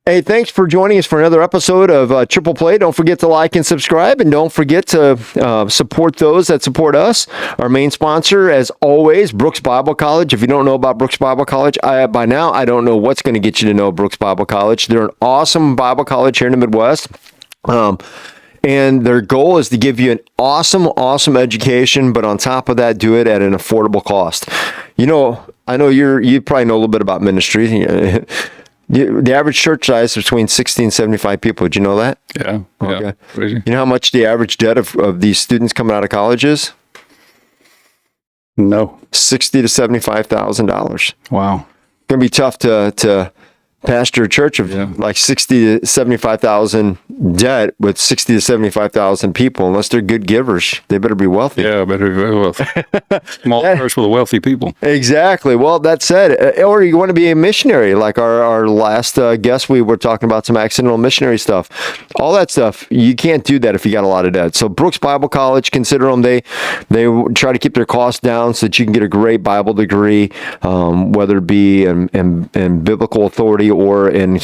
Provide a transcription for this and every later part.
Hey, thanks for joining us for another episode of Triple Play. Don't forget to like and subscribe, and don't forget to support those that support us. Our main sponsor, as always, Brookes Bible College. If you don't know about Brookes Bible College, by now I don't know what's going to get you to know Brookes Bible College. They're an awesome Bible college here in the Midwest. And their goal is to give you an awesome education, but on top of that, do it at an affordable cost. You know, I know you probably know a little bit about ministry. The average church size is between 60 and 75 people. Did you know that? Yeah. Okay. Yeah. You know how much the average debt of these students coming out of college is? No. $60,000 to $75,000. Wow. It's going to be tough to pastor a church of like 60 to 75,000 debt with 60 to 75,000 people, unless they're good givers. They better be wealthy. Yeah, better be very wealthy. Small church with wealthy people. Exactly. Well, that said, or you want to be a missionary, like our last guest, we were talking about some accidental missionary stuff. All that stuff, you can't do that if you got a lot of debt. So Brookes Bible College, consider them. They try to keep their costs down so that you can get a great Bible degree, whether it be in biblical authority or in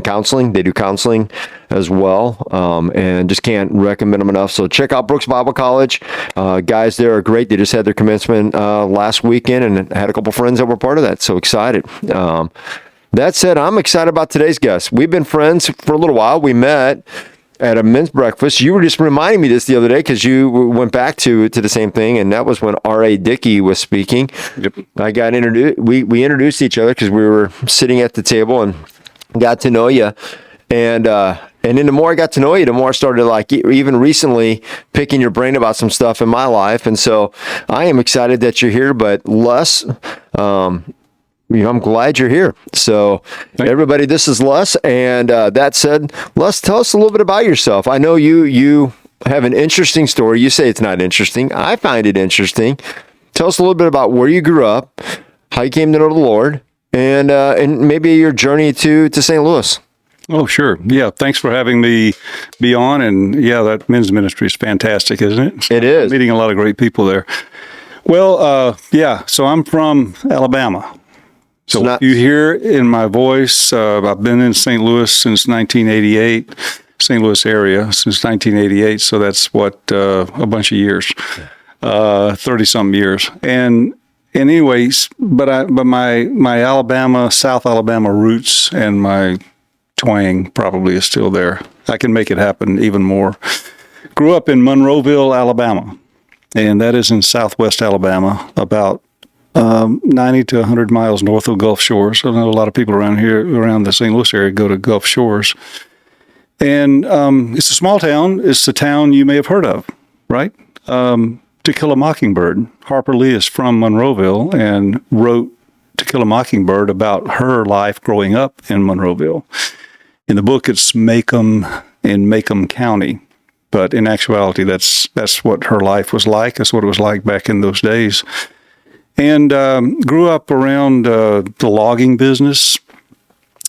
counseling. They do counseling as well, and just can't recommend them enough. So check out Brookes Bible College. Guys there are great. They just had their commencement last weekend, and had a couple friends that were part of that. So excited. That said, I'm excited about today's guest. We've been friends for a little while. We met at a men's breakfast. You were just reminding me this the other day because you went back to the same thing, and that was when R.A. Dickey was speaking. Yep. I got introduced. We introduced each other because we were sitting at the table and got to know you. And then the more I got to know you, the more I started, like, even recently picking your brain about some stuff in my life. And so I am excited that you're here, but Les, I'm glad you're here. So everybody, this is Les. And that said, Les, tell us a little bit about yourself. I know you have an interesting story. You say it's not interesting. I find it interesting. Tell us a little bit about where you grew up, how you came to know the Lord, and maybe your journey to St. Louis. Oh, sure. Yeah. Thanks for having me be on. And yeah, that men's ministry is fantastic, isn't it? It is. Meeting a lot of great people there. Well, So I'm from Alabama. So you hear in my voice, I've been in St. Louis since 1988, St. Louis area since 1988. So that's a bunch of years, 30-something years. And anyways, but my Alabama, South Alabama roots and my twang probably is still there. I can make it happen even more. Grew up in Monroeville, Alabama, and that is in southwest Alabama, about 90 to 100 miles north of Gulf Shores. I know a lot of people around the St. Louis area, go to Gulf Shores. And it's a small town. It's the town you may have heard of, right? To Kill a Mockingbird. Harper Lee is from Monroeville and wrote To Kill a Mockingbird about her life growing up in Monroeville. In the book, it's Macomb in Macomb County. But in actuality, that's what her life was like. That's what it was like back in those days. And grew up around the logging business.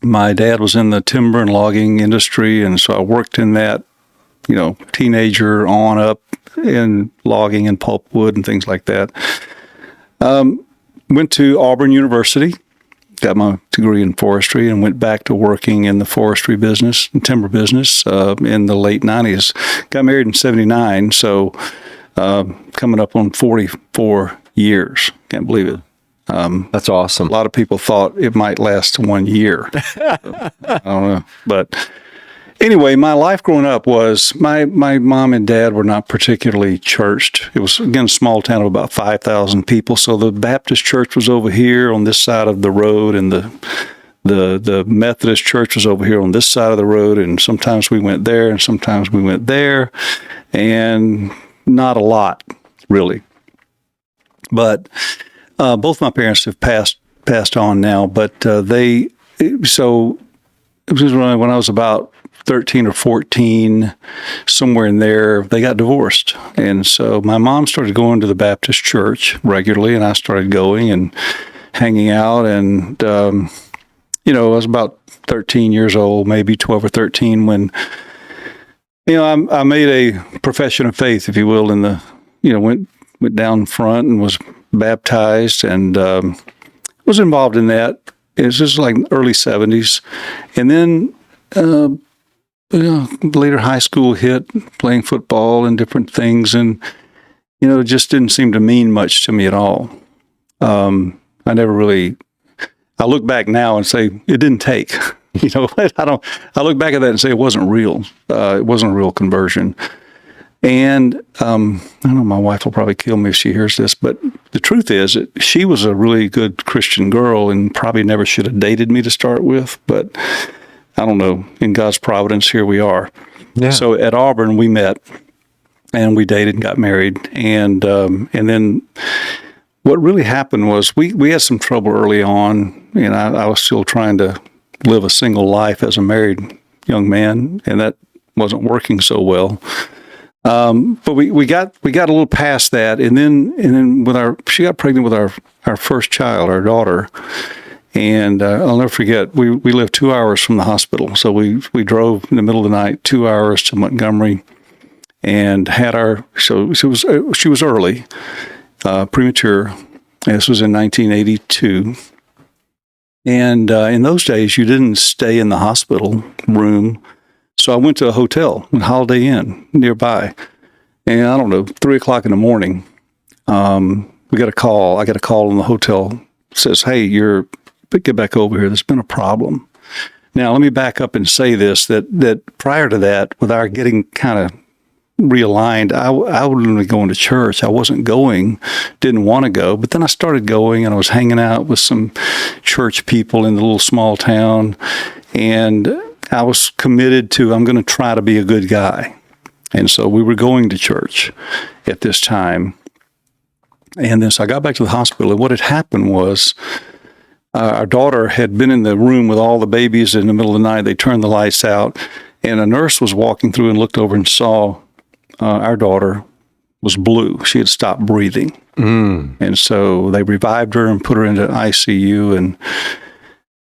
My dad was in the timber and logging industry, and so I worked in that, teenager on up in logging and pulpwood and things like that. Went to Auburn University, got my degree in forestry, and went back to working in the forestry business and timber business in the late 90s. Got married in 79, so coming up on 44 years. Can't believe it. That's awesome. A lot of people thought it might last 1 year. I don't know. But anyway, my life growing up was my mom and dad were not particularly churched. It was, again, a small town of about 5,000 people. So the Baptist church was over here on this side of the road, and the Methodist church was over here on this side of the road. And sometimes we went there and sometimes we went there, and not a lot, really. But both my parents have passed on now, but so it was when I was about 13 or 14, somewhere in there, they got divorced. And so my mom started going to the Baptist church regularly, and I started going and hanging out. And, I was about 13 years old, maybe 12 or 13, when, I made a profession of faith, if you will, went down front and was baptized, and was involved in that It's just like early 70s. And then later high school hit, playing football and different things. And, it just didn't seem to mean much to me at all. I look back now and say it didn't take. I look back at that and say it wasn't real. It wasn't a real conversion. And I don't know, my wife will probably kill me if she hears this, but the truth is that she was a really good Christian girl and probably never should have dated me to start with. But I don't know, in God's providence, here we are. Yeah. So at Auburn, we met and we dated and got married. And then what really happened was we had some trouble early on, and I was still trying to live a single life as a married young man, and that wasn't working so well. But we got a little past that, and then she got pregnant with our first child, our daughter, and I'll never forget. We lived 2 hours from the hospital, so we drove in the middle of the night 2 hours to Montgomery, and had she was early, premature. This was in 1982. And in those days, you didn't stay in the hospital room. So I went to a hotel, Holiday Inn, nearby. And I don't know, 3 o'clock in the morning, we got a call. I got a call in the hotel. It says, hey, get back over here. There's been a problem. Now, let me back up and say this, that prior to that, with our getting kind of realigned, I wasn't really going to church. I wasn't going, didn't want to go, but then I started going, and I was hanging out with some church people in the little small town, and I was committed to, I'm going to try to be a good guy. And so we were going to church at this time. And then so I got back to the hospital, and what had happened was our daughter had been in the room with all the babies in the middle of the night. They turned the lights out, and a nurse was walking through and looked over and saw our daughter was blue. She had stopped breathing. And so they revived her and put her into ICU. And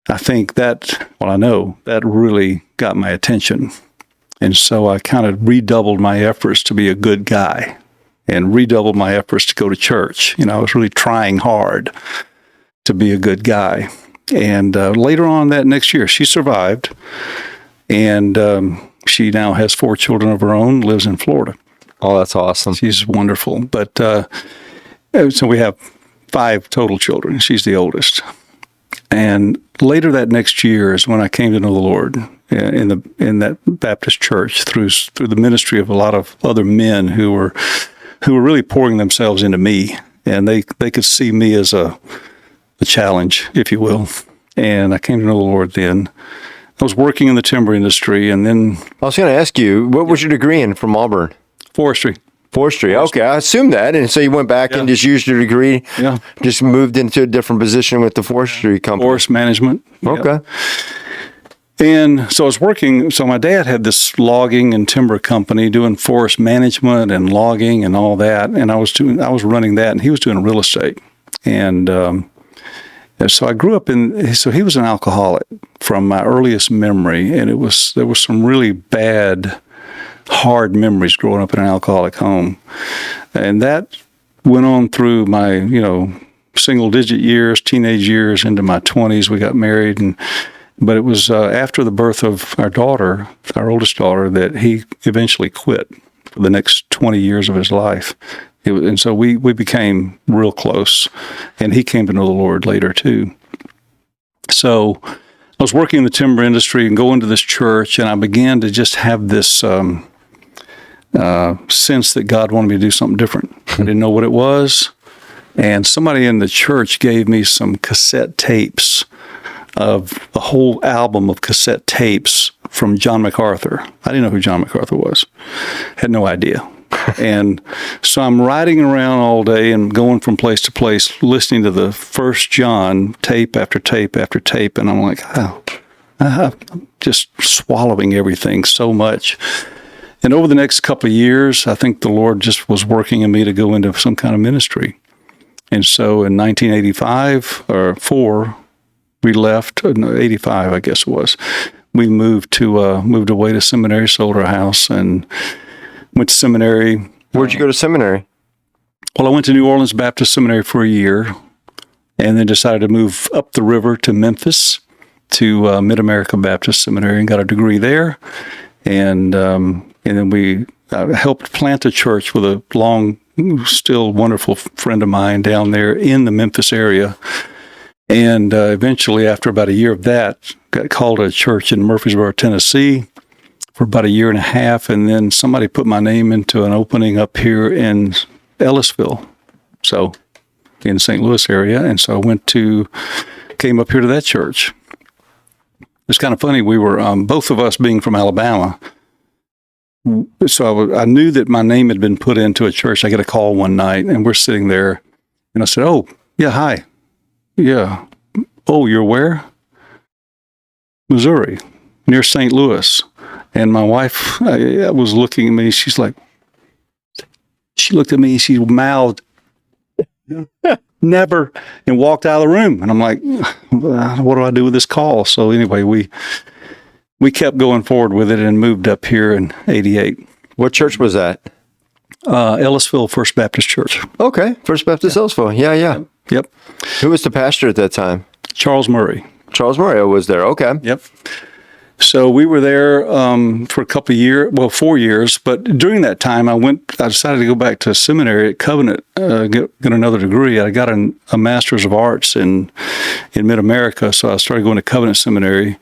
I think I know that really got my attention. And so I kind of redoubled my efforts to be a good guy and redoubled my efforts to go to church. I was really trying hard to be a good guy. And later on that next year, she survived. And she now has 4 children of her own, lives in Florida. Oh, that's awesome. She's wonderful. But so we have 5 total children. She's the oldest. And later that next year is when I came to know the Lord in that Baptist church through the ministry of a lot of other men who were really pouring themselves into me, and they could see me as a challenge, if you will. And I came to know the Lord then. I was working in the timber industry, and then I was going to ask you, what was your degree in from Auburn? Forestry. Okay, I assumed that. And so you went back and just used your degree, just moved into a different position with the forestry company. Forest management. Okay. And so I was working, so my dad had this logging and timber company doing forest management and logging and all that. And I was running that, and he was doing real estate. And so I grew up so he was an alcoholic from my earliest memory. And there was some really bad, hard memories growing up in an alcoholic home. And that went on through my, single-digit years, teenage years, into my 20s. We got married, but it was after the birth of our daughter, our oldest daughter, that he eventually quit for the next 20 years of his life. And so we became real close, and he came to know the Lord later, too. So I was working in the timber industry and going to this church, and I began to just have this sense that God wanted me to do something different. I didn't know what it was. And somebody in the church gave me some cassette tapes of a whole album of cassette tapes from John MacArthur. I didn't know who John MacArthur was. Had no idea. And so I'm riding around all day and going from place to place, listening to the First John tape after tape after tape. And I'm like, I'm just swallowing everything so much. And over the next couple of years, I think the Lord just was working in me to go into some kind of ministry. And so in 1985 or 4, we left. 85, I guess it was. We moved away to seminary, sold our house, and went to seminary. Where'd you go to seminary? Well, I went to New Orleans Baptist Seminary for a year, and then decided to move up the river to Memphis to Mid-America Baptist Seminary and got a degree there. And then we helped plant a church with a still wonderful friend of mine down there in the Memphis area. And eventually, after about a year of that, got called to a church in Murfreesboro, Tennessee for about a year and a half. And then somebody put my name into an opening up here in Ellisville, so in St. Louis area. And so I came up here to that church. It's kind of funny. We were, both of us being from Alabama. So I knew that my name had been put into a church. I get a call one night, and we're sitting there, and I said, "Oh, yeah, hi. Yeah. Oh, you're where?" "Missouri, near St. Louis." And my wife was looking at me. She looked at me, she mouthed, "Never," and walked out of the room. And I'm like, what do I do with this call? So anyway, we kept going forward with it and moved up here in 88. What church was that? Ellisville First Baptist Church. Okay. First Baptist Ellisville. Yeah. Yep. Who was the pastor at that time? Charles Murray. Charles Murray was there. Okay. Yep. So we were there for a couple of years, 4 years. But during that time, I decided to go back to seminary at Covenant, get another degree. I got a Master's of Arts in Mid-America, so I started going to Covenant Seminary.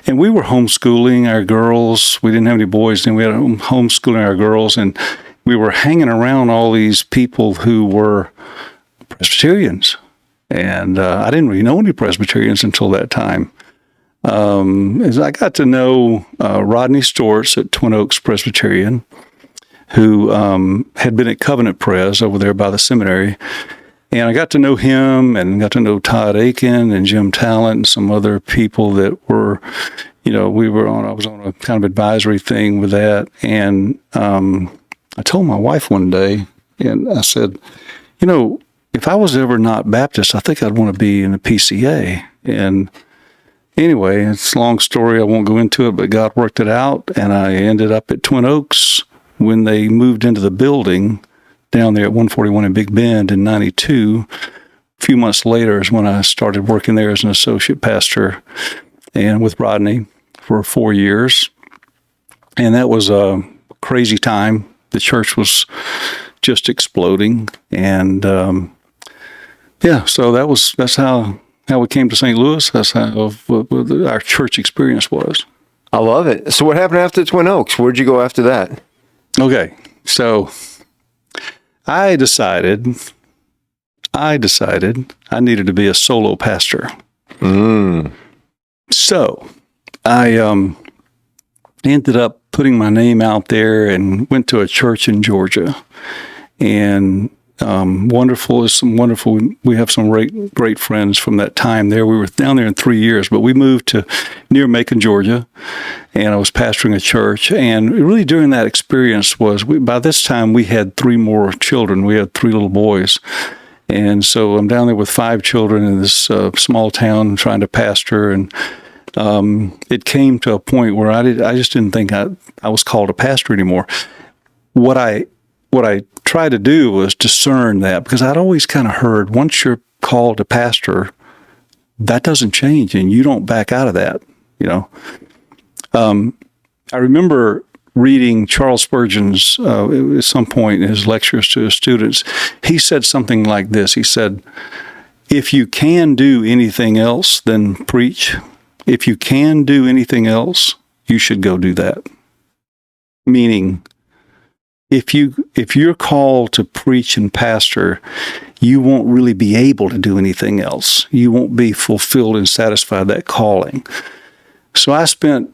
And we were homeschooling our girls. We didn't have any boys, and we had homeschooling our girls. And we were hanging around all these people who were Presbyterians. And I didn't really know any Presbyterians until that time. As I got to know Rodney Storts at Twin Oaks Presbyterian, who had been at Covenant Pres over there by the seminary. And I got to know him and got to know Todd Aiken and Jim Talent and some other people that were, I was on a kind of advisory thing with that. And I told my wife one day, and I said, if I was ever not Baptist, I think I'd want to be in the PCA. And anyway, it's a long story. I won't go into it, but God worked it out, and I ended up at Twin Oaks when they moved into the building down there at 141 in Big Bend in 92. A few months later is when I started working there as an associate pastor and with Rodney for 4 years. And that was a crazy time. The church was just exploding. And so that's how we came to St. Louis. That's how our church experience was. I love it. So what happened after Twin Oaks? Where'd you go after that? Okay, so I decided I needed to be a solo pastor. So I ended up putting my name out there and went to a church in Georgia. And we have some great friends from that time there. We were down there in 3 years, but we moved to near Macon, Georgia, and I was pastoring a church. And really during that experience by this time we had 3 more children. We had 3 little boys. And so I'm down there with 5 children in this small town trying to pastor. And it came to a point where I just didn't think I was called a pastor anymore. What I tried to do was discern that, because I'd always kind of heard once you're called a pastor, that doesn't change and you don't back out of that, I remember reading Charles Spurgeon's, at some point in his lectures to his students, he said something like this. He said, "If you can do anything else, then preach. If you can do anything else, you should go do that." Meaning, if you're called to preach and pastor, you won't really be able to do anything else. You won't be fulfilled and satisfied that calling. So I spent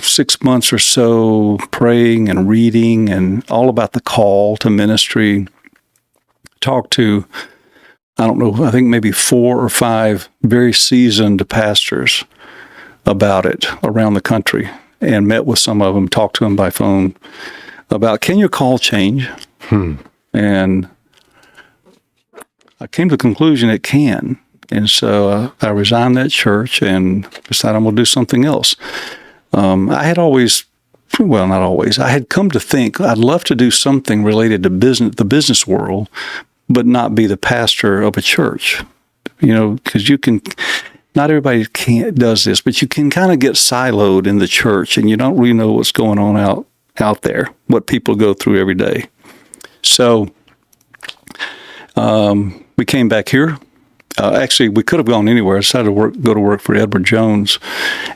6 months or so praying and reading and all about the call to ministry. Talked to, I think maybe 4 or 5 very seasoned pastors about it around the country, and met with some of them, talked to them by phone about, can your call change? And I came to the conclusion it can. And so I resigned that church and decided I'm going to do something else. I had not always, I had come to think I'd love to do something related to the business world, but not be the pastor of a church. because not everybody does this, but you can kind of get siloed in the church, and you don't really know what's going on out there, what people go through every day. So we came back here. Actually, we could have gone anywhere. I decided to go to work for Edward Jones,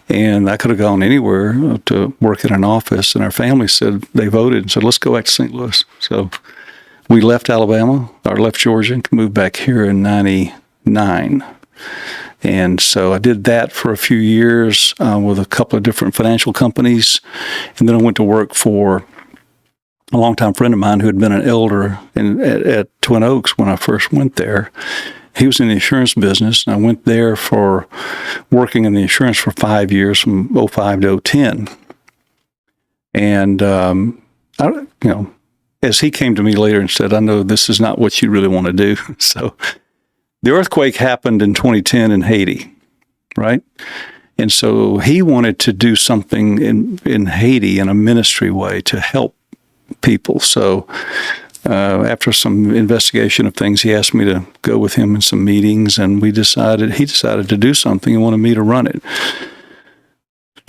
and I could have gone anywhere to work in an office. And our family said, they voted and said, let's go back to St. Louis. So we left left Georgia, and moved back here in 99. And so I did that for a few years with a couple of different financial companies. And then I went to work for a longtime friend of mine who had been an elder at Twin Oaks when I first went there. He was in the insurance business, and I went there for working in the insurance for 5 years, from 2005 to 2010. And, as he came to me later and said, I know this is not what you really want to do. So the earthquake happened in 2010 in Haiti, right? And so he wanted to do something in Haiti in a ministry way to help people. So after some investigation of things, he asked me to go with him in some meetings, and he decided to do something and wanted me to run it.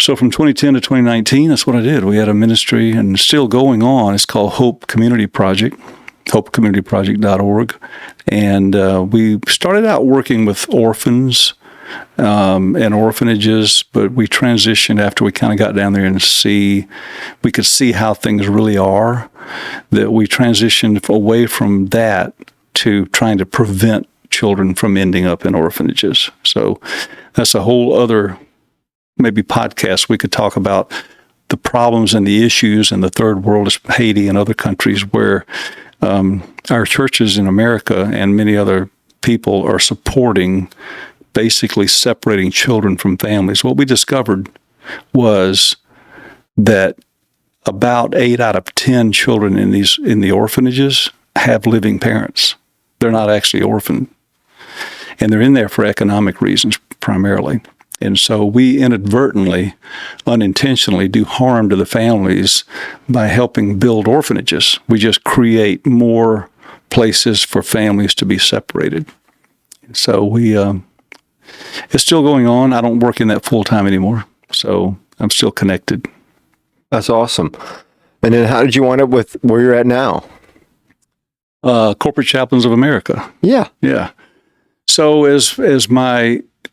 So from 2010 to 2019, that's what I did. We had a ministry, and still going on. It's called Hope Community Project, hopecommunityproject.org. And we started out working with orphans and orphanages, but we transitioned after we kind of got down there and we could see how things really are, that we transitioned away from that to trying to prevent children from ending up in orphanages. So that's a whole other maybe podcast. We could talk about the problems and the issues in the third world, Haiti and other countries, where our churches in America and many other people are supporting basically separating children from families. What we discovered was that about 8 out of 10 children in the orphanages have living parents. They're not actually orphaned, and they're in there for economic reasons primarily. And so we inadvertently, unintentionally do harm to the families by helping build orphanages. We just create more places for families to be separated. So it's still going on. I don't work in that full time anymore, so I'm still connected. That's awesome. And then how did you wind up with where you're at now? Corporate Chaplains of America. Yeah. Yeah. So as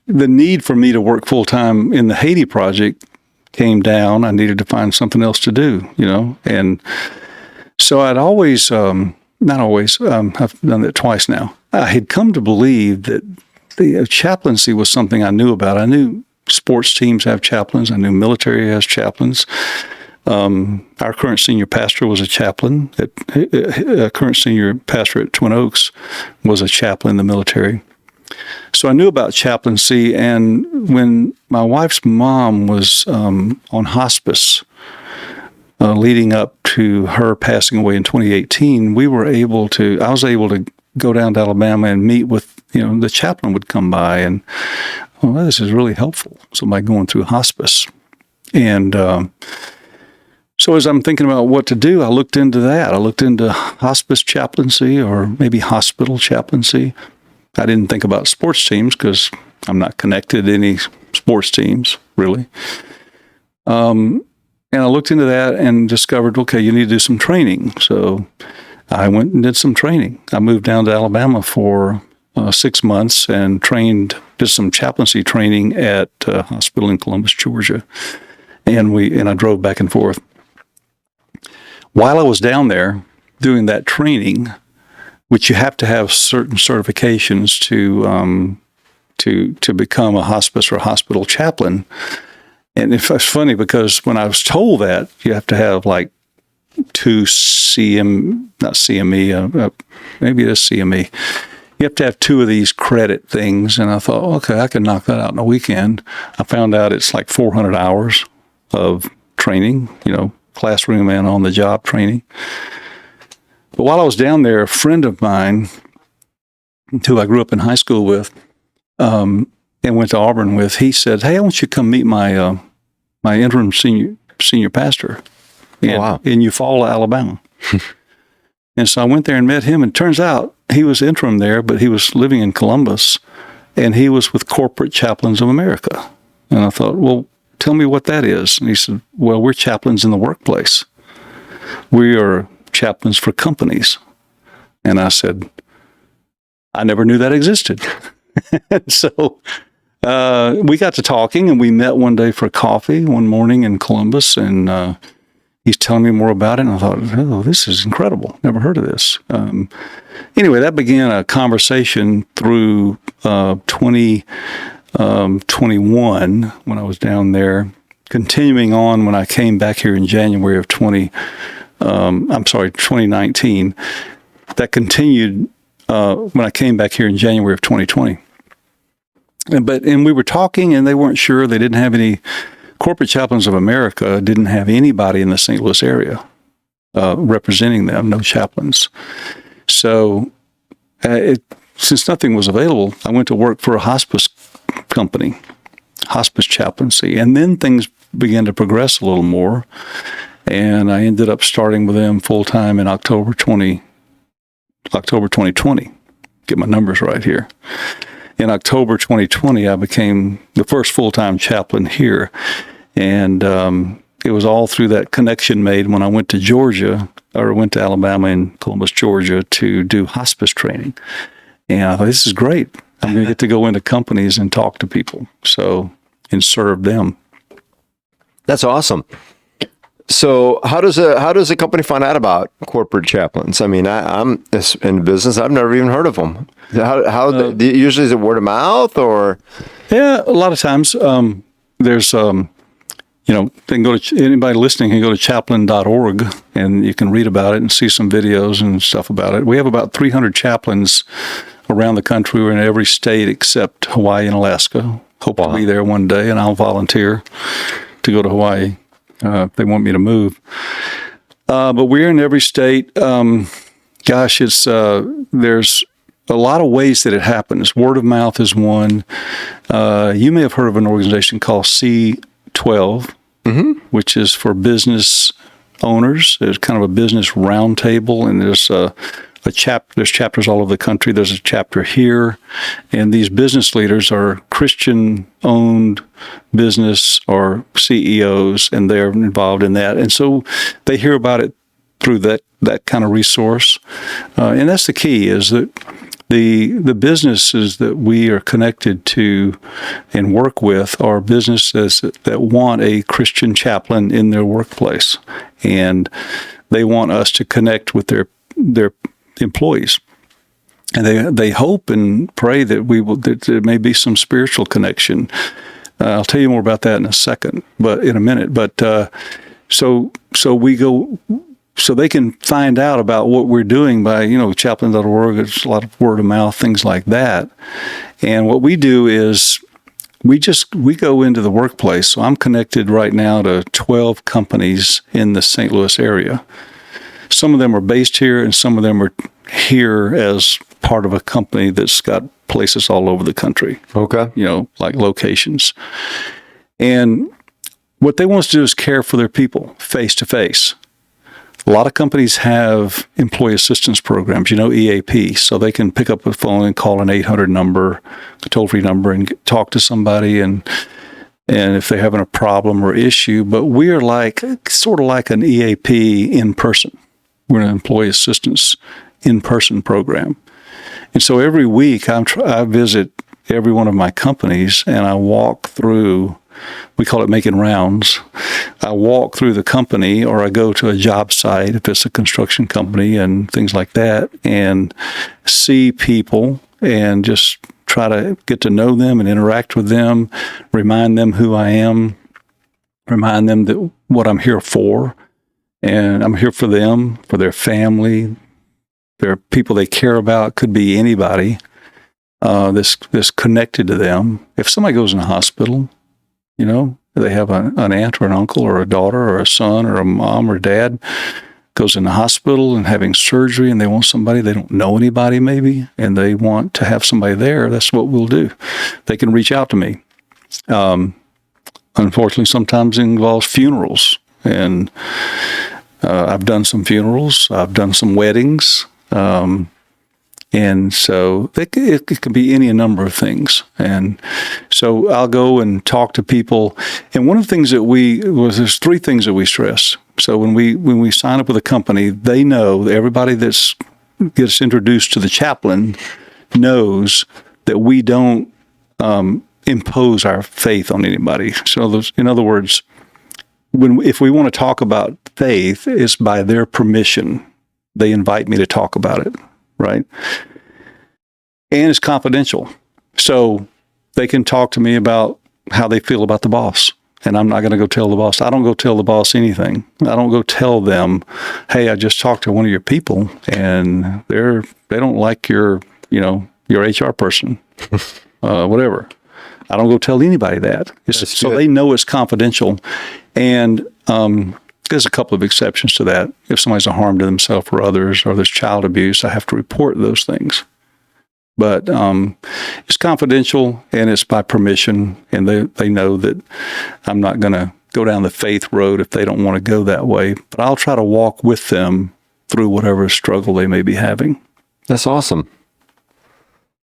the need for me to work full time in the Haiti project came down, I needed to find something else to do, and so I'd always, not always, I've done it twice now. I had come to believe that the chaplaincy was something I knew about. I knew sports teams have chaplains. I knew military has chaplains. Our current senior pastor was a chaplain. Current senior pastor at Twin Oaks was a chaplain in the military. So I knew about chaplaincy, and when my wife's mom was on hospice leading up to her passing away in 2018, I was able to go down to Alabama and meet with, the chaplain would come by, and, this is really helpful, somebody going through hospice. And so as I'm thinking about what to do, I looked into that. I looked into hospice chaplaincy, or maybe hospital chaplaincy. I didn't think about sports teams because I'm not connected to any sports teams, really. And I looked into that and discovered, okay, you need to do some training. So I went and did some training. I moved down to Alabama for 6 months and did some chaplaincy training at a hospital in Columbus, Georgia. And I drove back and forth. While I was down there doing that training, which you have to have certain certifications to become a hospice or hospital chaplain. And it's funny because when I was told that you have to have like 2 not CME, maybe it is CME. You have to have 2 of these credit things. And I thought, okay, I can knock that out in a weekend. I found out it's like 400 hours of training, classroom and on-the-job training. But while I was down there, a friend of mine, who I grew up in high school with, and went to Auburn with, he said, "Hey, I want you to come meet my my interim senior pastor in Eufaula, Alabama." And so I went there and met him, and it turns out he was interim there, but he was living in Columbus, and he was with Corporate Chaplains of America. And I thought, well, tell me what that is. And he said, well, we're chaplains in the workplace. We are chaplains for companies. And I said, I never knew that existed. So we got to talking, and we met one day for coffee one morning in Columbus, and he's telling me more about it, and I thought, oh, this is incredible. Never heard of this. Anyway, that began a conversation through 2021 when I was down there, continuing on when I came back here in January of 2019. That continued when I came back here in January of 2020. And we were talking, and they weren't sure. They didn't have any. Corporate Chaplains of America didn't have anybody in the St. Louis area representing them, no chaplains. So since nothing was available, I went to work for a hospice company, hospice chaplaincy. And then things began to progress a little more. And I ended up starting with them full-time in October 2020. Get my numbers right here. In October 2020, I became the first full-time chaplain here. And it was all through that connection made when I went to Georgia, or went to Alabama and Columbus, Georgia, to do hospice training. And I thought, this is great. I'm going to get to go into companies and talk to people, and serve them. That's awesome. So how does a company find out about Corporate Chaplains? I mean, I'm in business. I've never even heard of them. Usually is it word of mouth or? Yeah, a lot of times there's, they can go to, anybody listening can go to chaplain.org, and you can read about it and see some videos and stuff about it. We have about 300 chaplains around the country. We're in every state except Hawaii and Alaska. Hope to be there one day, and I'll volunteer to go to Hawaii. If they want me to move. But we're in every state. It's there's a lot of ways that it happens. Word of mouth is one. You may have heard of an organization called C12, which is for business owners. There's kind of a business roundtable, and there's there's chapters all over the country. There's a chapter here, and these business leaders are Christian-owned business or CEOs, and they're involved in that. And so they hear about it through that kind of resource. And that's the key, is that the businesses that we are connected to and work with are businesses that want a Christian chaplain in their workplace, and they want us to connect with their employees, and they hope and pray that that there may be some spiritual connection. I'll tell you more about that in a minute. But so we go, so they can find out about what we're doing by chaplain.org. There's a lot of word of mouth, things like that. And what we do is we go into the workplace. So I'm connected right now to 12 companies in the St. Louis area. Some of them are based here, and some of them are here as part of a company that's got places all over the country. Okay. Like locations. And what they want us to do is care for their people face to face. A lot of companies have employee assistance programs, EAP, so they can pick up the phone and call an 800 number, a toll-free number, and talk to somebody and if they're having a problem or issue. But we are sort of like an EAP in person. We're an employee assistance in-person program. And so every week I visit every one of my companies, and I walk through, we call it making rounds. I walk through the company, or I go to a job site if it's a construction company and things like that, and see people and just try to get to know them and interact with them, remind them who I am, remind them that what I'm here for. And I'm here for them, for their family, their people they care about. Could be anybody that's connected to them. If somebody goes in a hospital, they have an aunt or an uncle or a daughter or a son or a mom or dad goes in the hospital and having surgery, and they want somebody, they don't know anybody maybe, and they want to have somebody there, that's what we'll do. They can reach out to me. Unfortunately, sometimes it involves funerals. And I've done some funerals. I've done some weddings. And so it can be any number of things. And so I'll go and talk to people. And one of the things that there's three things that we stress. So when we sign up with a company, they know, everybody that gets introduced to the chaplain knows that we don't impose our faith on anybody. So in other words, if we want to talk about faith, it's by their permission. They invite me to talk about it. Right. And it's confidential. So they can talk to me about how they feel about the boss. And I'm not going to go tell the boss. I don't go tell the boss anything. I don't go tell them, hey, I just talked to one of your people and they don't like your HR person, whatever. I don't go tell anybody that. So they know it's confidential. And there's a couple of exceptions to that. If somebody's a harm to themselves or others, or there's child abuse, I have to report those things. But it's confidential and it's by permission, and they know that I'm not going to go down the faith road if they don't want to go that way. But I'll try to walk with them through whatever struggle they may be having. That's awesome.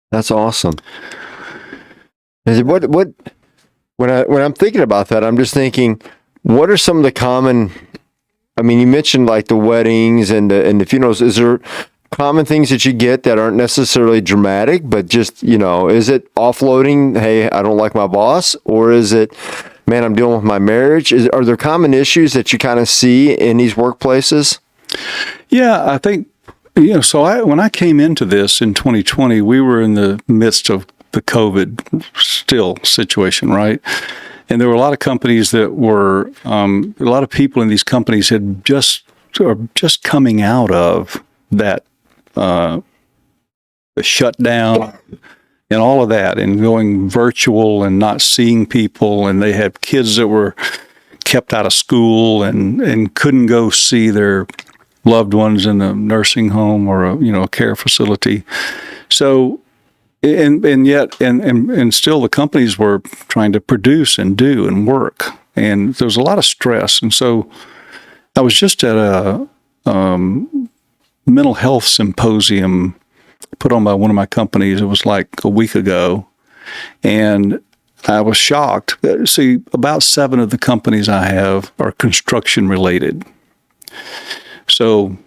That's awesome. What when I'm thinking about that, I'm just thinking, what are some of the common, I mean, you mentioned like the weddings and the funerals. Is there common things that you get that aren't necessarily dramatic, but just, is it offloading, hey, I don't like my boss? Or is it, man, I'm dealing with my marriage? Are there common issues that you kind of see in these workplaces? Yeah, I think, when I came into this in 2020, we were in the midst of the COVID still situation, right? And there were a lot of companies that were, a lot of people in these companies had just coming out of that, the shutdown and all of that, and going virtual and not seeing people. And they had kids that were kept out of school and couldn't go see their loved ones in a nursing home or a care facility. So, and yet still the companies were trying to produce and do and work, and there was a lot of stress. And so I was just at a mental health symposium put on by one of my companies. It was like a week ago, and I was shocked. See, about 7 of the companies I have are construction related. So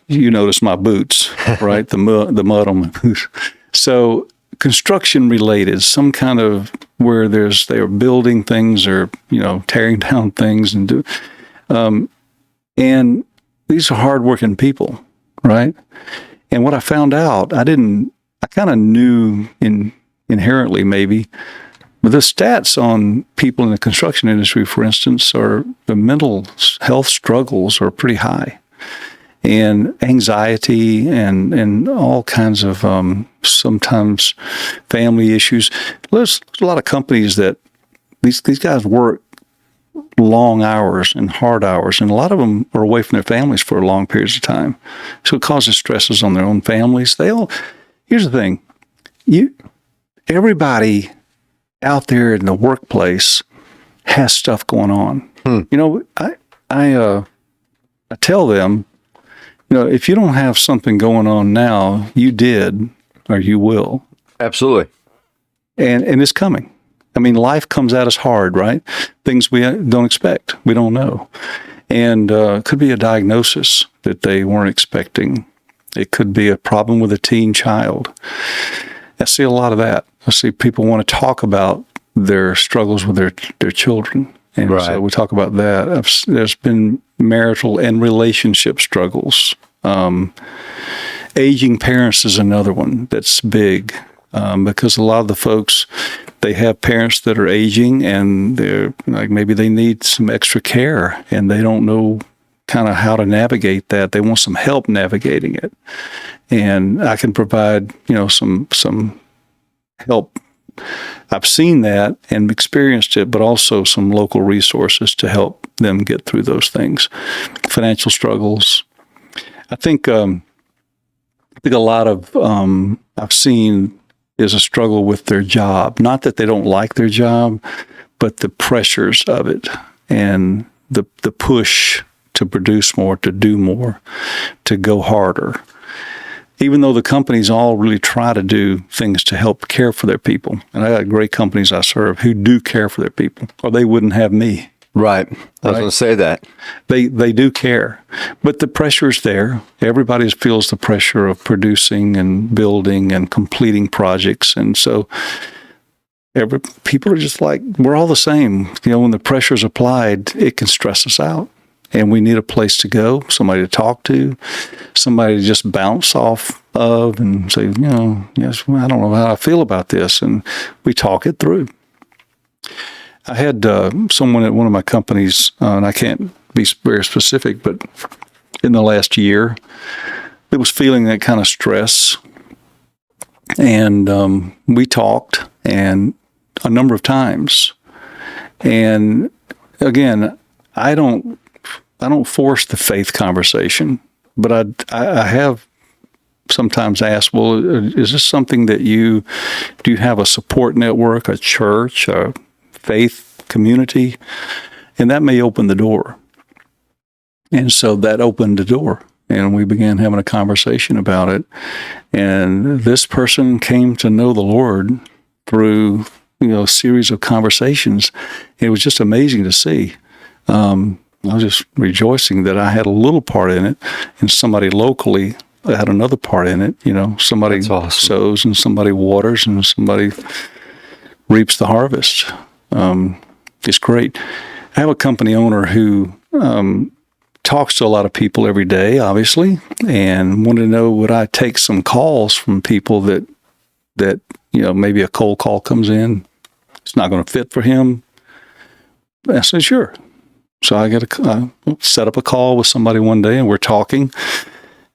you notice my boots, right? the mud on my boots. So construction related, some kind of where they are building things or, tearing down things and these are hardworking people, right? And what I found out, I kind of knew inherently maybe, but the stats on people in the construction industry, for instance, are the mental health struggles are pretty high. And anxiety and all kinds of sometimes family issues. There's a lot of companies that these guys work long hours and hard hours, and a lot of them are away from their families for long periods of time. So it causes stresses on their own families. Here's the thing, everybody out there in the workplace has stuff going on. I tell them, if you don't have something going on now, you did, or you will. Absolutely. And it's coming. I mean, life comes at us hard, right? Things we don't expect, we don't know. And it could be a diagnosis that they weren't expecting. It could be a problem with a teen child. I see a lot of that. I see people want to talk about their struggles with their children. And right. So we talk about that. There's been marital and relationship struggles. Aging parents is another one that's big because a lot of the folks, they have parents that are aging and they're like, maybe they need some extra care and they don't know kind of how to navigate that. They want some help navigating it. And I can provide, some help. I've seen that and experienced it, but also some local resources to help them get through those things. Financial struggles. I think a lot of I've seen is a struggle with their job. Not that they don't like their job, but the pressures of it and the push to produce more, to do more, to go harder. even though the companies all really try to do things to help care for their people, and I got great companies I serve who do care for their people, or they wouldn't have me. Right. I was going to say that. They do care, but the pressure's there. Everybody feels the pressure of producing and building and completing projects, and so people are just like, we're all the same. When the pressure's applied, it can stress us out, and we need a place to go, somebody to talk to, somebody to just bounce off of and say, yes, well, I don't know how I feel about this, and we talk it through. I had someone at one of my companies, and I can't be very specific, but in the last year, it was feeling that kind of stress. And we talked and a number of times. And again, I don't force the faith conversation, but I have sometimes asked, well, is this something that do you have a support network, a church, a faith community? And that may open the door. And so that opened the door, and we began having a conversation about it. And this person came to know the Lord through, a series of conversations. It was just amazing to see. I was just rejoicing that I had a little part in it, and somebody locally had another part in it. Somebody awesome. sows and somebody waters and somebody reaps the harvest. It's great. I have a company owner who talks to a lot of people every day, obviously, and wanted to know, would I take some calls from people that maybe a cold call comes in, it's not going to fit for him. I said, sure. So I set up a call with somebody one day, and we're talking,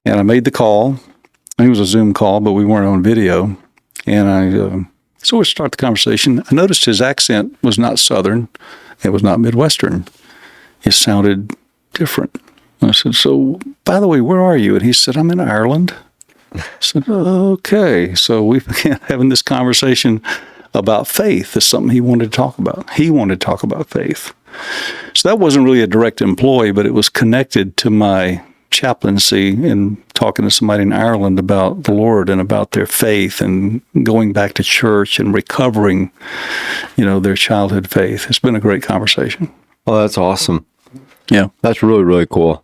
and I made the call. It was a Zoom call, but we weren't on video. And so we start the conversation. I noticed his accent was not Southern. It was not Midwestern. It sounded different. I said, so, by the way, where are you? And he said, I'm in Ireland. I said, okay. So we began having this conversation about faith. It's something he wanted to talk about. He wanted to talk about faith. So that wasn't really a direct employee, but it was connected to my chaplaincy and talking to somebody in Ireland about the Lord and about their faith and going back to church and recovering, their childhood faith. It's been a great conversation. Oh, that's awesome. Yeah. That's really, really cool.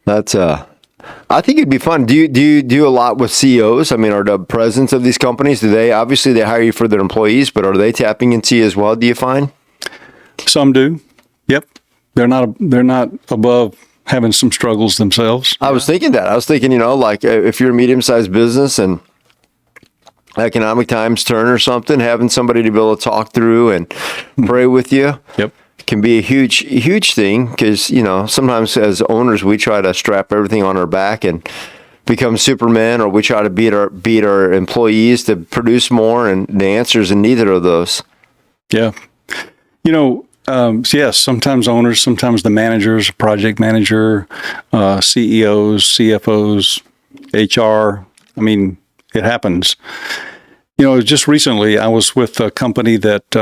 That's, I think it'd be fun. Do you do a lot with CEOs? I mean, are the presidents of these companies, obviously they hire you for their employees, but are they tapping into you as well, do you find? Some do. Yep. They're not above having some struggles themselves. I was thinking that. I was thinking, like if you're a medium-sized business and economic times turn or something, having somebody to be able to talk through and pray with you. Yep. Can be a huge thing, because sometimes as owners we try to strap everything on our back and become Superman, or we try to beat our employees to produce more, and the answer is in neither of those. Yeah. Yes, sometimes owners, sometimes the managers, project manager, CEOs, CFOs, HR. I mean, it happens. Just recently I was with a company that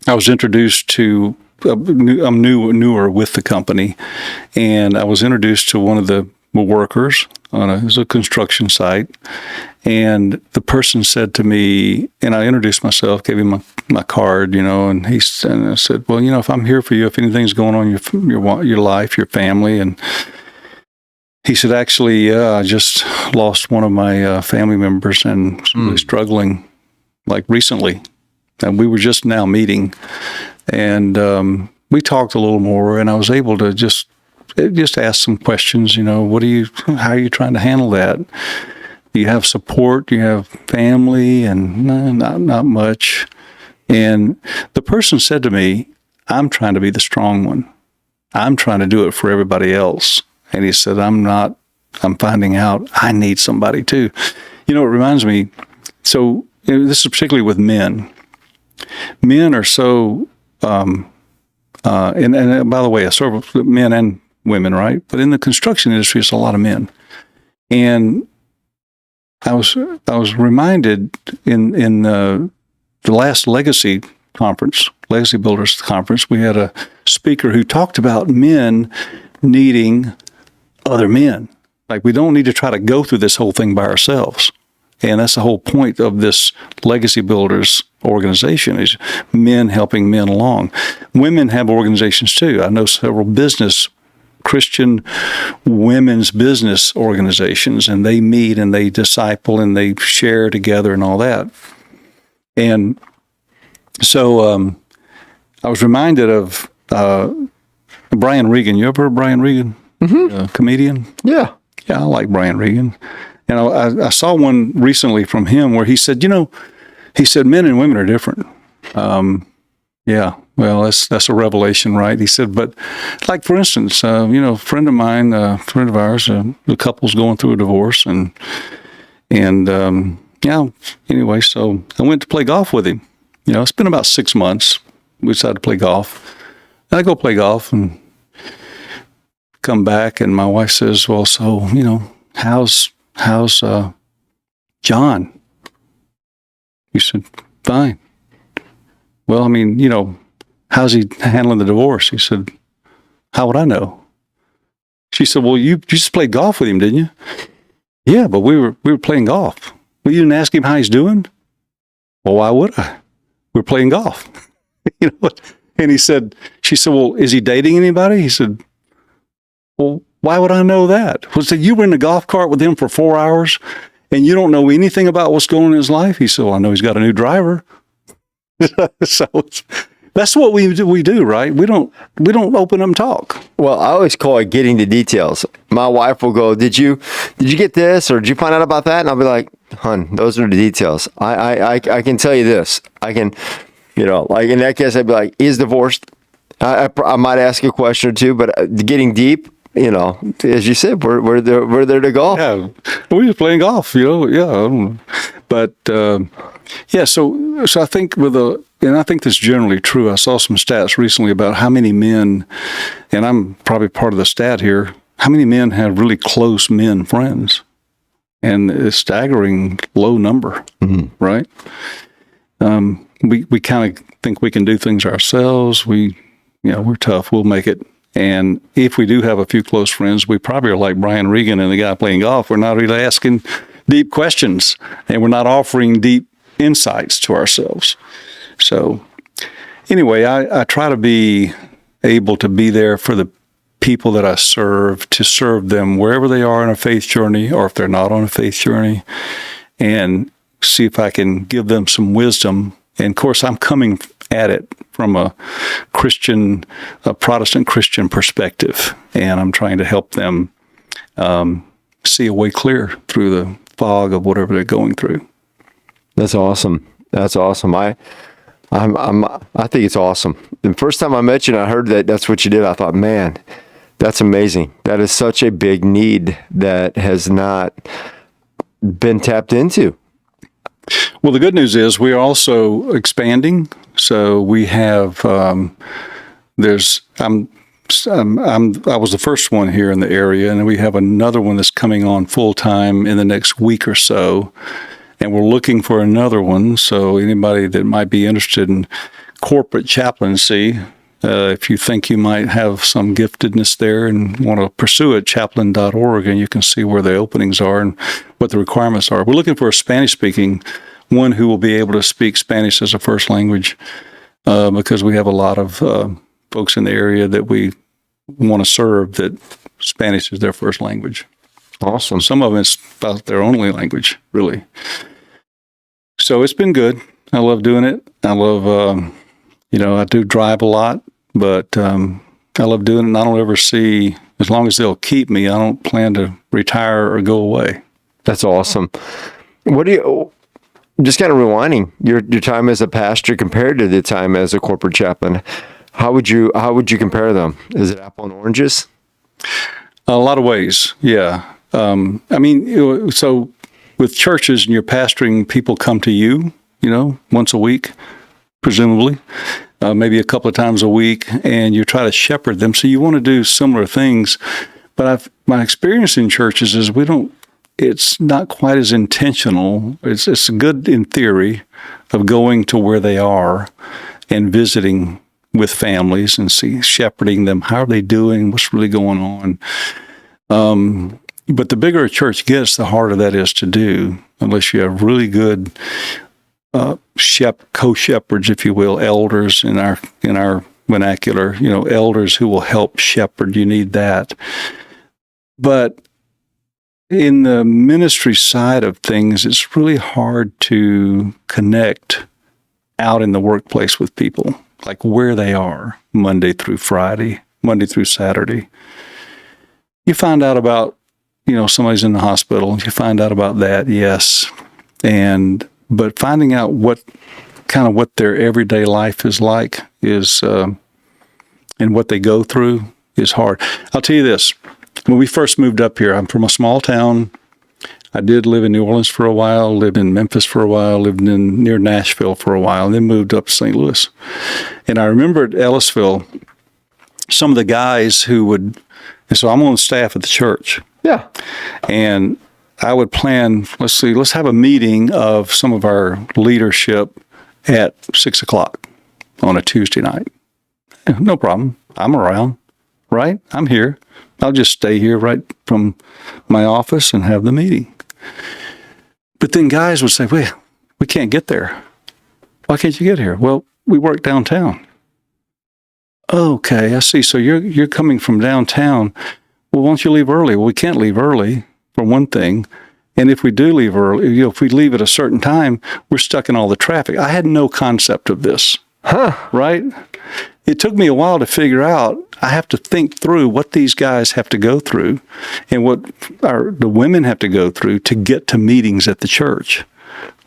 I was introduced to. I'm newer with the company, and I was introduced to one of the workers on it was a construction site, and the person said to me, and I introduced myself, gave him my card, and I said, well, if I'm here for you, if anything's going on in your life, your family, and he said, actually, I just lost one of my family members and was really struggling, like recently. And we were just now meeting, and we talked a little more, and I was able to just ask some questions. How are you trying to handle that? Do you have support? Do you have family? And no, not much. And the person said to me, I'm trying to be the strong one. I'm trying to do it for everybody else. And he said, I'm finding out I need somebody too. It reminds me, so this is particularly with men. Men are so, and by the way, I serve men and women, right? But in the construction industry, it's a lot of men. And I was reminded in the last Legacy Builders Conference, we had a speaker who talked about men needing other men. Like, we don't need to try to go through this whole thing by ourselves. And that's the whole point of this Legacy Builders organization, is men helping men along. Women have organizations too. I know several Christian women's business organizations, and they meet and they disciple and they share together and all that. And so I was reminded of Brian Regan. You ever heard of Brian Regan? Mm-hmm. Comedian? Yeah. Yeah, I like Brian Regan. And I saw one recently from him where he said, men and women are different. Yeah, well, that's a revelation, right? He said, but like, for instance, a friend of mine, a friend of ours, the couple's going through a divorce, and anyway, so I went to play golf with him. It's been about 6 months. We decided to play golf. And I go play golf and come back, and my wife says, well, so, how's John? He said, fine. Well, how's he handling the divorce? He said, how would I know? She said, well, you just played golf with him, didn't you? Yeah, but we were playing golf. Well, you didn't ask him how he's doing? Well, why would I? We're playing golf. And she said, well, is he dating anybody? He said, well, why would I know that? Well, said, you were in the golf cart with him for 4 hours and you don't know anything about what's going on in his life? He said, well, I know he's got a new driver. So that's what we do, right? We don't open up and talk. Well, I always call it getting the details. My wife will go, did you get this, or did you find out about that? And I'll be like, hon, those are the details. I can tell you this. I can, like in that case, I'd be like, he's divorced. I might ask a question or two, but getting deep, as you said, we're there to golf. Yeah, we're just playing golf, yeah. But yeah, so I think and I think this is generally true. I saw some stats recently about how many men, and I'm probably part of the stat here, how many men have really close men friends, and it's a staggering low number, right? We kind of think we can do things ourselves. We're tough. We'll make it. And if we do have a few close friends, we probably are like Brian Regan and the guy playing golf. We're not really asking deep questions, and we're not offering deep insights to ourselves. So anyway, I try to be able to be there for the people that I serve, to serve them wherever they are in a faith journey, or if they're not on a faith journey, and see if I can give them some wisdom. And of course, I'm coming at it from a Protestant Christian perspective, and I'm trying to help them see a way clear through the fog of whatever they're going through. That's awesome. That's awesome. I think it's awesome. The first time I met you and I heard that's what you did, I thought, man, that's amazing. That is such a big need that has not been tapped into. Well, the good news is we are also expanding. So we have I was the first one here in the area, and we have another one that's coming on full time in the next week or so. And we're looking for another one. So anybody that might be interested in corporate chaplaincy, if you think you might have some giftedness there and want to pursue it, chaplain.org, and you can see where the openings are and what the requirements are. We're looking for a Spanish-speaking one who will be able to speak Spanish as a first language, because we have a lot of folks in the area that we want to serve that Spanish is their first language. Awesome. Some of them it's about their only language, really. So it's been good. I love doing it. I love, I do drive a lot, but I love doing it. And I don't ever see, as long as they'll keep me, I don't plan to retire or go away. That's awesome. Just kind of rewinding your time as a pastor compared to the time as a corporate chaplain, how would you compare them? Is it apple and oranges? A lot of ways, yeah. So with churches and you're pastoring, people come to you, once a week, presumably, maybe a couple of times a week, and you try to shepherd them. So you want to do similar things. But my experience in churches is it's not quite as intentional. It's good in theory of going to where they are and visiting with families and shepherding them. How are they doing? What's really going on? But the bigger a church gets, the harder that is to do, unless you have really good co-shepherds, if you will, elders in our vernacular, elders who will help shepherd. You need that. But in the ministry side of things, it's really hard to connect out in the workplace with people, like where they are Monday through Friday, Monday through Saturday. You find out about, somebody's in the hospital. You find out about that, yes. But finding out what their everyday life is like and what they go through is hard. I'll tell you this. When we first moved up here, I'm from a small town. I did live in New Orleans for a while, lived in Memphis for a while, lived near Nashville for a while, and then moved up to St. Louis. And I remember at Ellisville, some of the guys so I'm on staff at the church. Yeah. And I would plan, let's have a meeting of some of our leadership at 6:00 on a Tuesday night. No problem. I'm around, right? I'm here. I'll just stay here right from my office and have the meeting. But then guys would say, "Wait, we can't get there. Why can't you get here?" "Well, we work downtown." "Okay, I see. So you're coming from downtown. Well, why don't you leave early?" "Well, we can't leave early, for one thing. And if we do leave early, if we leave at a certain time, we're stuck in all the traffic." I had no concept of this. Right? It took me a while to figure out. I have to think through what these guys have to go through and what the women have to go through to get to meetings at the church.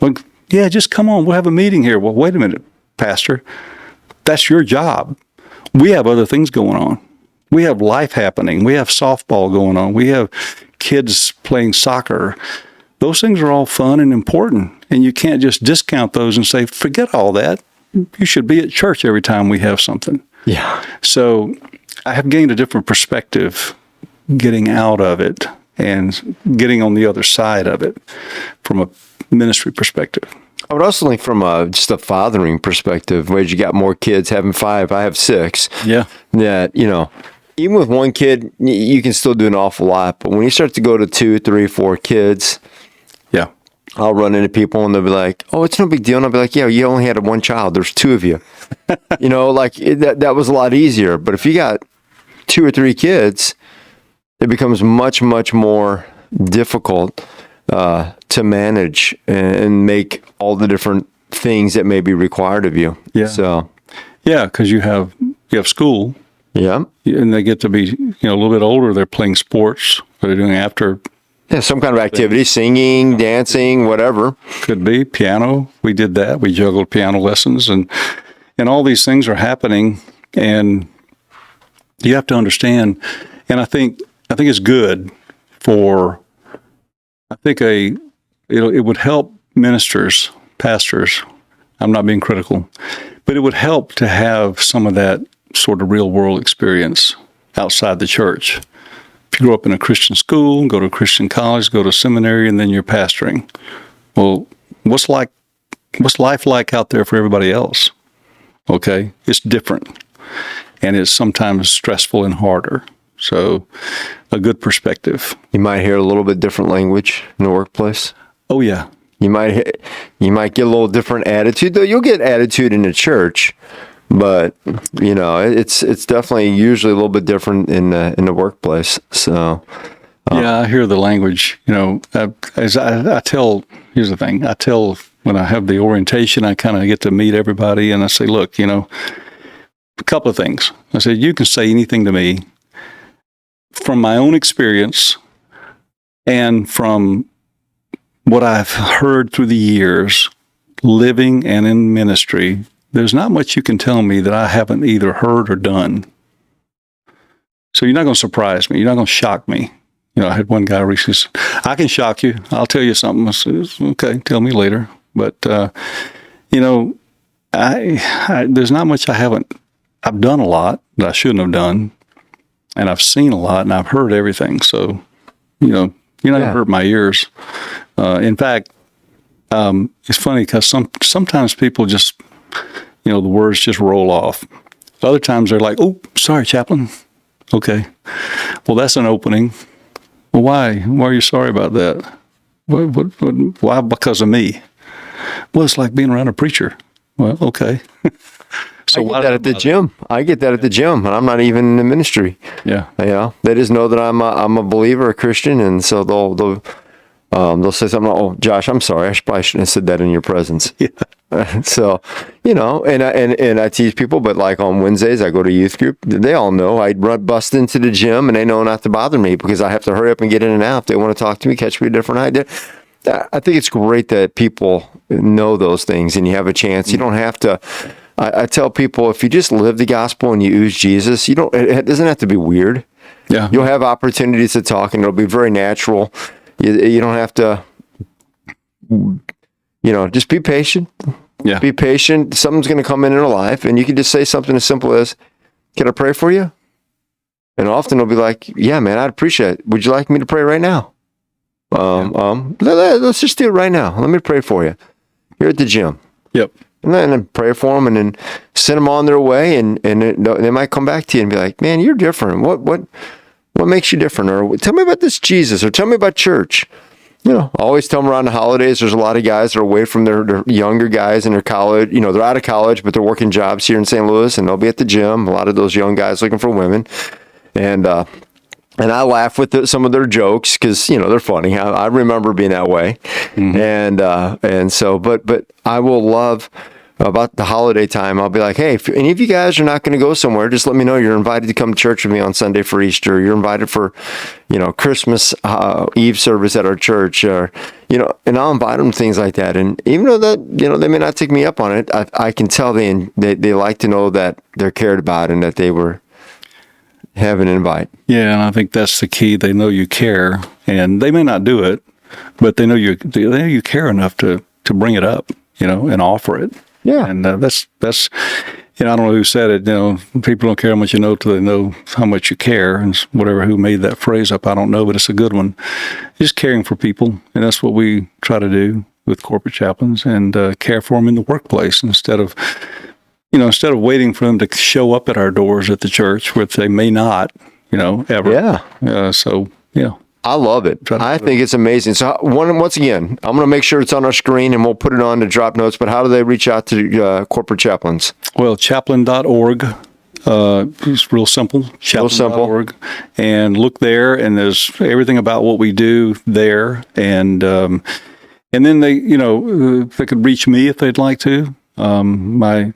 Well, yeah, just come on. We'll have a meeting here. Well, wait a minute, Pastor. That's your job. We have other things going on. We have life happening. We have softball going on. We have kids playing soccer. Those things are all fun and important, and you can't just discount those and say, forget all that. You should be at church every time we have something. Yeah. So I have gained a different perspective getting out of it and getting on the other side of it from a ministry perspective. I would also think from just a fathering perspective, where you got more kids, having 5, I have 6. Yeah. That, even with one kid, you can still do an awful lot. But when you start to go to 2, 3, 4 kids, yeah, I'll run into people and they'll be like, "Oh, it's no big deal." And I'll be like, "Yeah, you only had one child. There's 2 of you." That was a lot easier. But if you got 2 or 3 kids, it becomes much, much more difficult to manage and make all the different things that may be required of you. Yeah. So, yeah, because you have school. Yeah. And they get to be, a little bit older. They're playing sports. What they're doing after. Yeah, some kind of activity, singing, dancing, whatever. Could be piano. We did that. We juggled piano lessons, and all these things are happening. And you have to understand. And I think it's good for. I think it would help ministers, pastors. I'm not being critical, but it would help to have some of that sort of real world experience outside the church. If you grow up in a Christian school, go to a Christian college, go to seminary, and then you're pastoring. Well, what's life like out there for everybody else? Okay, it's different, and it's sometimes stressful and harder. So, a good perspective. You might hear a little bit different language in the workplace. Oh yeah, you might get a little different attitude. Though you'll get attitude in the church, but it's definitely usually a little bit different in the workplace. So yeah, I hear the language. As I tell. Here's the thing. I tell when I have the orientation, I kind of get to meet everybody, and I say, look, a couple of things. I said, you can say anything to me. From my own experience and from what I've heard through the years, living and in ministry, there's not much you can tell me that I haven't either heard or done. So you're not going to surprise me. You're not going to shock me. I had one guy recently say, "I can shock you. I'll tell you something." I said, "Okay, tell me later." But, there's not much I've done a lot that I shouldn't have done. And I've seen a lot, and I've heard everything. So, you're not going to hurt my ears. In fact, it's funny because sometimes people just, the words just roll off. Other times they're like, "Oh, sorry, Chaplain." Okay. Well, that's an opening. Well, why? Why are you sorry about that? Why? Because of me? Well, it's like being around a preacher. Well, okay. So I get that at the gym. I get that at the gym, and I'm not even in the ministry. Yeah. They just know that I'm a believer, a Christian, and so they'll say something. Oh, Josh, I'm sorry. Probably shouldn't have said that in your presence. Yeah. So, and I teach people, but like on Wednesdays, I go to youth group. They all know I bust into the gym, and they know not to bother me because I have to hurry up and get in and out. If they want to talk to me, catch me a different idea. I think it's great that people know those things, and you have a chance. You don't have to. I tell people, if you just live the gospel and you ooze Jesus, it doesn't have to be weird. Yeah. You'll have opportunities to talk, and it'll be very natural. You don't have to, just be patient. Yeah. Be patient. Something's going to come in your life, and you can just say something as simple as, "Can I pray for you?" And often they'll be like, "Yeah, man, I'd appreciate it. Would you like me to pray right now?" Let's just do it right now. Let me pray for you. You're at the gym. Yep. And then pray for them, and then send them on their way, and they might come back to you and be like, "Man, you're different. What makes you different?" Or tell me about this Jesus, or tell me about church. I always tell them around the holidays, there's a lot of guys that are away from their younger guys in their college. They're out of college, but they're working jobs here in St. Louis, and they'll be at the gym. A lot of those young guys looking for women. And I laugh with some of their jokes because, they're funny. I remember being that way. Mm-hmm. And so, but I will love about the holiday time. I'll be like, "Hey, if any of you guys are not going to go somewhere, just let me know. You're invited to come to church with me on Sunday for Easter. You're invited for, Christmas Eve service at our church, or, and I'll invite them to things like that. And even though that, they may not take me up on it, I can tell they like to know that they're cared about and that they were have an invite. Yeah, and I think that's the key. They know you care, and they may not do it, but they know you care enough to bring it up, and offer it. Yeah, and that's I don't know who said it. People don't care how much you know till they know how much you care. And who made that phrase up, I don't know, but it's a good one. Just caring for people, and that's what we try to do with corporate chaplains, and care for them in the workplace instead of waiting for them to show up at our doors at the church, which they may not, ever. Yeah. So, yeah. I love it. I think it's amazing. So once again, I'm going to make sure it's on our screen, and we'll put it on the drop notes, but how do they reach out to corporate chaplains? Well, chaplain.org. It's real simple. Chaplain.org. And look there, and there's everything about what we do there. And then they could reach me if they'd like to. My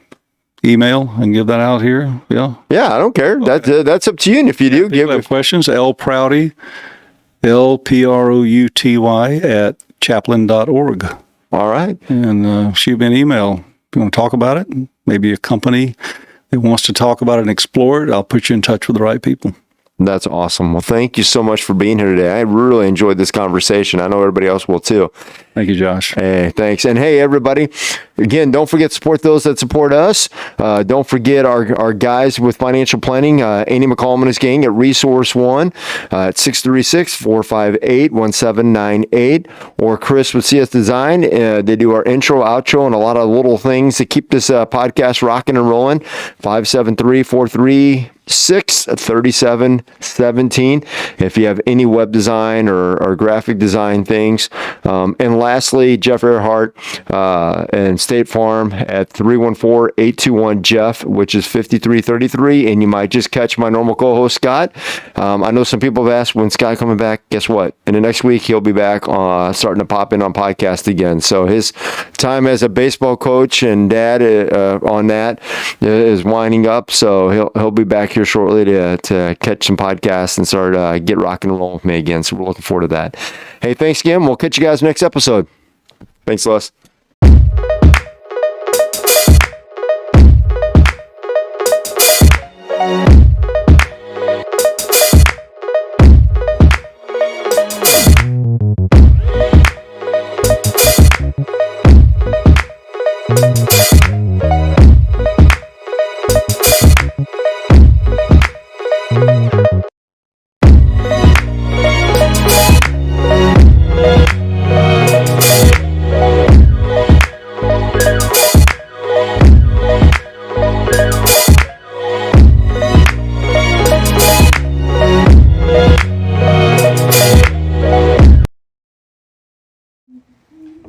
email, and give that out here. Yeah. Yeah, I don't care. Okay. That's up to you. And if you do, give questions. Lprouty, Lprouty at chaplain.org. All right. And shoot me an email. If you want to talk about it, maybe a company that wants to talk about it and explore it, I'll put you in touch with the right people. That's awesome. Well, thank you so much for being here today. I really enjoyed this conversation. I know everybody else will too. Thank you, Josh. Hey, thanks. And hey, everybody, again, don't forget to support those that support us. Don't forget our guys with financial planning, Andy McCallum and his gang at Resource One at 636-458-1798, or Chris with CS Design. They do our intro, outro, and a lot of little things to keep this podcast rocking and rolling. 573-436-3717 if you have any web design or graphic design things. And lastly, Jeff Earhart and State Farm at 314-821-JEFF, which is 5333. And you might just catch my normal co-host, Scott. I know some people have asked, when Scott coming back? Guess what? In the next week, he'll be back starting to pop in on podcast again. So his time as a baseball coach and dad on that is winding up. So he'll be back here shortly to catch some podcasts and start get rocking and rolling with me again. So we're looking forward to that. Hey, thanks again. We'll catch you guys next episode. Thanks, Les.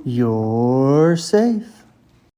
You're safe.